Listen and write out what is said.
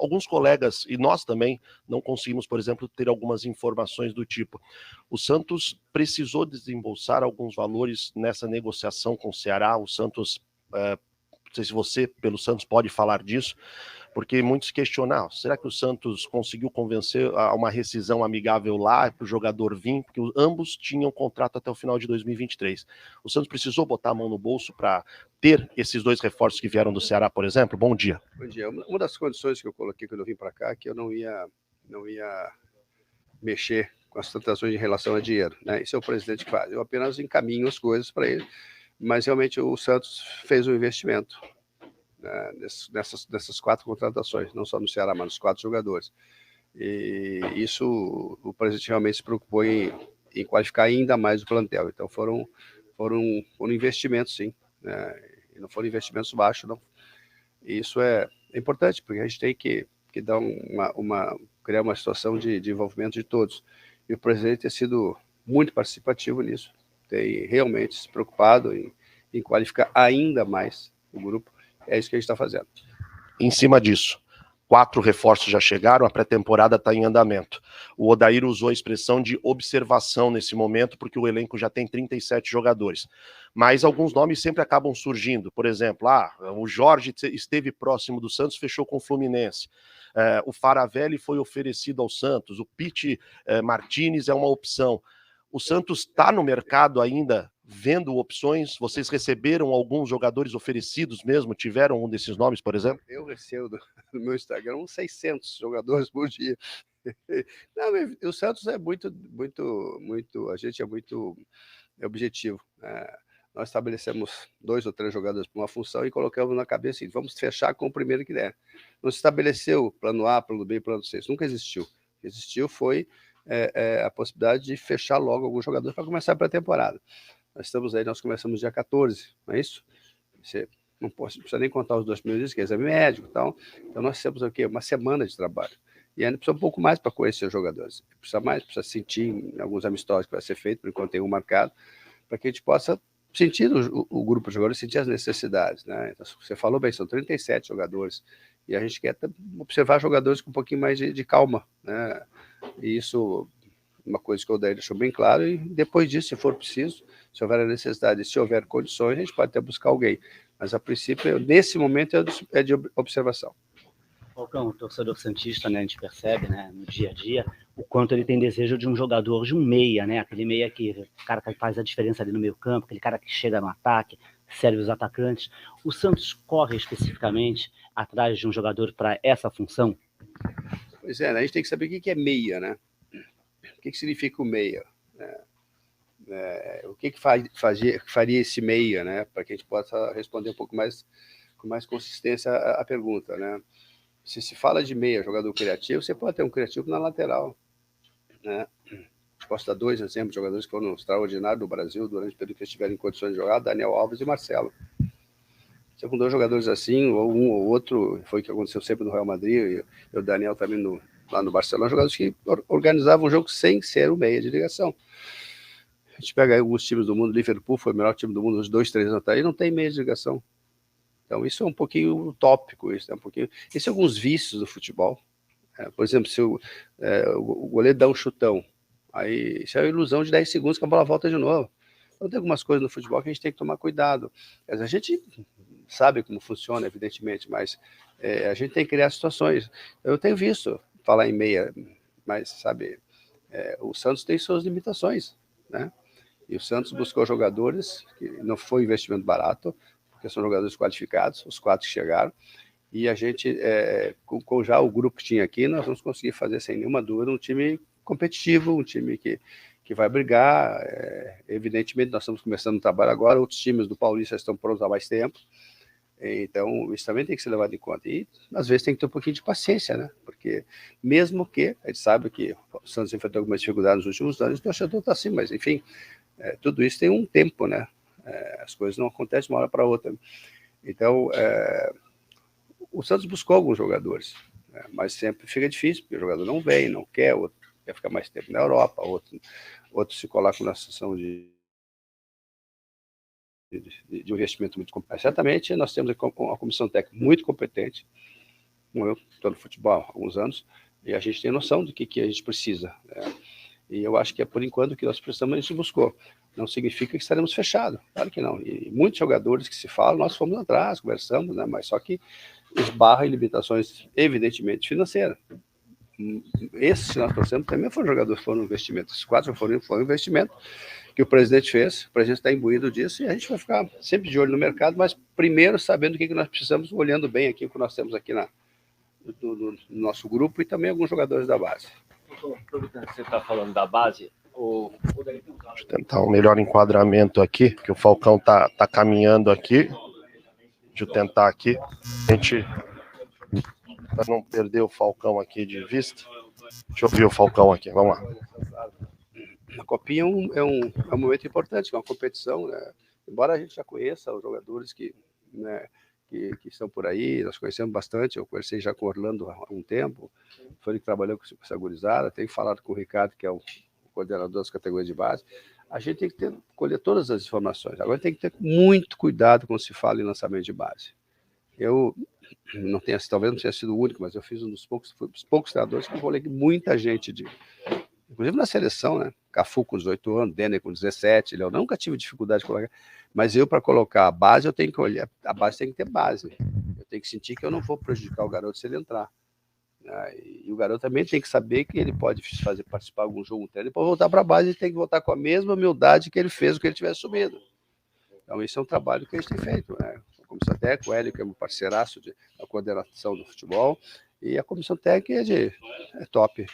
alguns colegas, e nós também, não conseguimos, por exemplo, ter algumas informações do tipo. O Santos precisou desembolsar alguns valores nessa negociação com o Ceará. O Santos, não sei se você, pelo Santos, pode falar disso, porque muitos questionam, será que o Santos conseguiu convencer a uma rescisão amigável lá para o jogador vir? Porque ambos tinham contrato até o final de 2023. O Santos precisou botar a mão no bolso para ter esses 2 reforços que vieram do Ceará, por exemplo? Bom dia. Bom dia. Uma das condições que eu coloquei quando eu vim para cá é que eu não ia mexer com as transações em relação a dinheiro, né? Isso é o presidente que faz. Eu apenas encaminho as coisas para ele, mas realmente o Santos fez um investimento, né, nessas 4 contratações, não só no Ceará, mas nos 4 jogadores. E isso o presidente realmente se preocupou em qualificar ainda mais o plantel. Então foram investimentos, sim, né? E não foram investimentos baixos, não. E isso é importante, porque a gente tem que dar criar uma situação de envolvimento de todos. E o presidente tem sido muito participativo nisso, tem realmente se preocupado em qualificar ainda mais o grupo. É isso que a gente está fazendo. Em cima disso, 4 reforços já chegaram, a pré-temporada está em andamento. O Odair usou a expressão de observação nesse momento, porque o elenco já tem 37 jogadores. Mas alguns nomes sempre acabam surgindo. Por exemplo, o Jorge esteve próximo do Santos, fechou com o Fluminense. O Faravelli foi oferecido ao Santos. O Pete Martinez é uma opção. O Santos está no mercado ainda vendo opções? Vocês receberam alguns jogadores oferecidos mesmo? Tiveram um desses nomes, por exemplo? Eu recebo no meu Instagram uns 600 jogadores por dia. Não, o Santos é muito, a gente é muito objetivo. Nós estabelecemos 2 ou 3 jogadores para uma função e colocamos na cabeça assim, vamos fechar com o primeiro que der. Não se estabeleceu plano A, plano B, plano C, isso nunca existiu. O que existiu foi a possibilidade de fechar logo alguns jogadores para começar a pré-temporada. Nós começamos dia 14, não é isso? Você não precisa nem contar os 2 primeiros dias, que é exame médico e tal. Então nós temos aqui uma semana de trabalho. E ainda precisa um pouco mais para conhecer os jogadores. Precisa sentir em alguns amistosos que vai ser feito, por enquanto tem um marcado, para que a gente possa sentir o grupo de jogadores, sentir as necessidades, né? Então, você falou bem, são 37 jogadores, e a gente quer observar jogadores com um pouquinho mais de calma, né? E isso, uma coisa que o Odair deixou bem claro, e depois disso, se for preciso, se houver a necessidade, se houver condições, a gente pode até buscar alguém. Mas, a princípio, nesse momento, é de observação. Falcão, o torcedor santista, né, a gente percebe, né, no dia a dia, o quanto ele tem desejo de um jogador, de um meia, né, aquele meia o cara que faz a diferença ali no meio campo, aquele cara que chega no ataque, serve os atacantes. O Santos corre especificamente atrás de um jogador para essa função? Pois é, né, a gente tem que saber o que é meia, né? O que significa o meia? O que faria esse meia, né, para que a gente possa responder um pouco mais, com mais consistência a pergunta, né? Se fala de meia, jogador criativo, você pode ter um criativo na lateral, né? Posso dar 2 exemplos de jogadores que foram extraordinários no Brasil durante o período que estiveram em condições de jogar, Daniel Alves e Marcelo. Você com 2 jogadores assim, ou um ou outro, foi o que aconteceu sempre no Real Madrid, e o Daniel também lá no Barcelona, jogadores que organizavam o jogo sem ser o meia de ligação. A gente pega aí alguns times do mundo, Liverpool foi o melhor time do mundo uns 2, 3 anos atrás, e não tem meia de ligação. Então, isso é um pouquinho utópico, isso é um pouquinho. Esses são alguns vícios do futebol. Por exemplo, se o goleiro dá um chutão, aí isso é uma ilusão de 10 segundos que a bola volta de novo. Então, tem algumas coisas no futebol que a gente tem que tomar cuidado. A gente sabe como funciona, evidentemente, mas a gente tem que criar situações. Eu tenho visto falar em meia, mas, sabe, o Santos tem suas limitações, né? E o Santos buscou jogadores, que não foi um investimento barato, porque são jogadores qualificados, os 4 que chegaram, e a gente, com já o grupo que tinha aqui, nós vamos conseguir fazer, sem nenhuma dúvida, um time competitivo, um time que vai brigar. Evidentemente, nós estamos começando o trabalho agora, outros times do Paulista estão prontos há mais tempo, então isso também tem que ser levado em conta. E, às vezes, tem que ter um pouquinho de paciência, né? Porque, mesmo que a gente sabe que o Santos enfrentou algumas dificuldades nos últimos anos, o torcedor está assim, mas, enfim, tudo isso tem um tempo, né? As coisas não acontecem de uma hora para outra. Então, o Santos buscou alguns jogadores, né? Mas sempre fica difícil, porque o jogador não vem, não quer, outro quer ficar mais tempo na Europa, outro se coloca na situação de investimento muito competente. Certamente, nós temos uma comissão técnica muito competente, como eu estou no futebol há alguns anos, e a gente tem noção do que a gente precisa, né? E eu acho que é por enquanto que nós precisamos, a gente buscou. Não significa que estaremos fechados, claro que não. E muitos jogadores que se falam, nós fomos atrás, conversamos, né? Mas só que esbarra em limitações, evidentemente, financeiras. Esses que nós trouxemos também foram jogadores, foram investimentos. Esses 4 foram investimento que o presidente fez. O presidente está imbuído disso e a gente vai ficar sempre de olho no mercado, mas primeiro sabendo o que nós precisamos, olhando bem aqui o que nós temos aqui no nosso grupo e também alguns jogadores da base. Você está falando da base? Deixa eu tentar um melhor enquadramento aqui, que o Falcão tá caminhando aqui. Deixa eu tentar aqui. A gente, para não perder o Falcão aqui de vista. Deixa eu ver o Falcão aqui, vamos lá. A Copinha é um momento importante, é uma competição, né? Embora a gente já conheça os jogadores que estão por aí, nós conhecemos bastante, eu conversei já com o Orlando há um tempo, foi ele que trabalhou com essa gurizada, tenho falado com o Ricardo, que é o coordenador das categorias de base. A gente tem que colher todas as informações. Agora tem que ter muito cuidado quando se fala em lançamento de base. Eu não tenho, talvez não tenha sido o único, mas eu fiz um dos poucos treinadores que enrolei muita gente, inclusive na seleção, né? Cafu com 18 anos, Denner com 17, eu nunca tive dificuldade de colocar, mas eu, para colocar a base, eu tenho que olhar, a base tem que ter base. Eu tenho que sentir que eu não vou prejudicar o garoto se ele entrar. E o garoto também tem que saber que ele pode participar de algum jogo inteiro, e depois voltar para a base, ele tem que voltar com a mesma humildade que ele fez o que ele tivesse subido. Então, esse é um trabalho que a gente tem feito, né? A comissão técnica, o Hélio, que é um parceiraço da coordenação do futebol, e a comissão técnica é top.